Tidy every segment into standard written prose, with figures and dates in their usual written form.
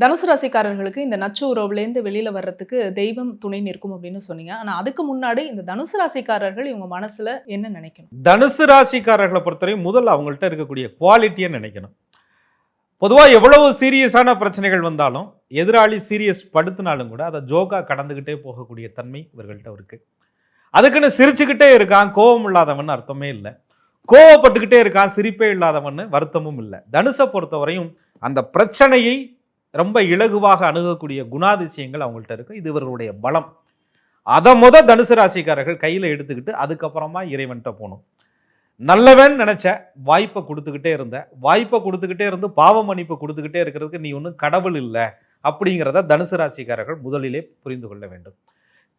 தனுசு ராசிக்காரர்களுக்கு இந்த நச்சு உறவுலேருந்து வெளியில வர்றதுக்கு தெய்வம் துணை நிற்கும் அப்படின்னு சொன்னீங்க. ஆனா அதுக்கு முன்னாடி இந்த தனுசு ராசிக்காரர்கள் இவங்க மனசுல என்ன நினைக்கணும்? தனுசு ராசிக்காரர்களை பொறுத்தவரையும் முதல்ல அவங்கள்ட்ட இருக்கக்கூடிய குவாலிட்டியை நினைக்கணும். பொதுவாக எவ்வளவு சீரியஸான பிரச்சனைகள் வந்தாலும் எதிராளி சீரியஸ் படுத்தினாலும் கூட அதை ஜோக்கா கடந்துக்கிட்டே போகக்கூடிய தன்மை இவர்கள்ட்ட இருக்கு. அதுக்குன்னு சிரிச்சுக்கிட்டே இருக்கான் கோபம் இல்லாதவன் அர்த்தமே இல்லை, கோவப்பட்டுக்கிட்டே இருக்கான் சிரிப்பே இல்லாதவன் வருத்தமும் இல்லை. தனுசை பொறுத்தவரையும் அந்த பிரச்சனையை ரொம்ப இலகுவாக அணுகக்கூடிய குணாதிசயங்கள் அவங்கள்ட்ட இருக்கு. இது இவர்களுடைய பலம். அதை தனுசு ராசிக்காரர்கள் கையில் எடுத்துக்கிட்டு அதுக்கப்புறமா இறைவன்கிட்ட போகணும். நல்லவன் நினைச்ச வாய்ப்பை கொடுத்துக்கிட்டே இருந்து பாவ மன்னிப்பு கொடுத்துக்கிட்டே இருக்கிறதுக்கு நீ ஒன்றும் கடவுள் இல்லை அப்படிங்கிறத தனுசு ராசிக்காரர்கள் முதலிலே புரிந்து கொள்ள வேண்டும்.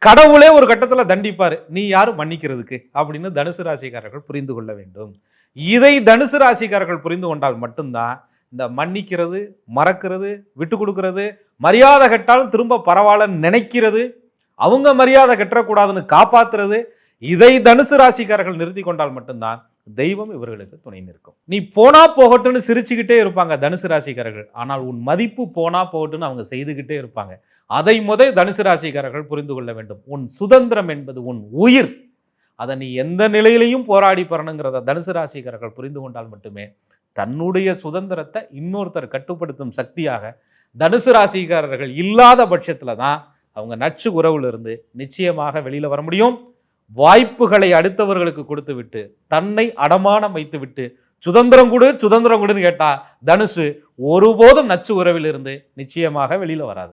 கடவுளே ஒரு கட்டத்தில் தண்டிப்பார், நீ யாரும் மன்னிக்கிறதுக்கு அப்படின்னு தனுசு ராசிக்காரர்கள் புரிந்து கொள்ள வேண்டும். இதை தனுசு ராசிக்காரர்கள் புரிந்து கொண்டால் மட்டும்தான் இந்த மன்னிக்கிறது, மறக்கிறது, விட்டு கொடுக்கறது, மரியாதை கெட்டாலும் திரும்ப பரவாயில்லன்னு நினைக்கிறது, அவங்க மரியாதை கெட்டக்கூடாதுன்னு காப்பாத்துறது, இதை தனுசு ராசிக்காரர்கள் நிறுத்தி கொண்டால் மட்டும்தான் தெய்வம் இவர்களுக்கு துணை நிற்கும். நீ போனா போகட்டும்னு சிரிச்சுக்கிட்டே இருப்பாங்க தனுசு ராசிக்காரர்கள். ஆனால் உன் மதிப்பு போனா போகட்டும்னு அவங்க செய்துகிட்டே இருப்பாங்க. அதை தனுசு ராசிக்காரர்கள் புரிந்து கொள்ள வேண்டும். உன் சுதந்திரம் என்பது உன் உயிர். அதை நீ எந்த நிலையிலையும் போராடி பெறணுங்கிறத தனுசு ராசிக்காரர்கள் புரிந்து கொண்டால் மட்டுமே தன்னுடைய சுதந்திரத்தை இன்னொருத்தர் கட்டுப்படுத்தும் சக்தியாக தனுசு ராசிக்காரர்கள் இல்லாத பட்சத்துல தான் அவங்க நச்சு உறவுல இருந்து நிச்சயமாக வெளியில வர முடியும். வாய்ப்புகளை அடுத்தவர்களுக்கு கொடுத்து விட்டு தன்னை அடமானம் வைத்து விட்டு சுதந்திரம் கொடுன்னு கேட்டா தனுசு ஒருபோதும் நச்சு உறவில் இருந்து நிச்சயமாக வெளியில வராது.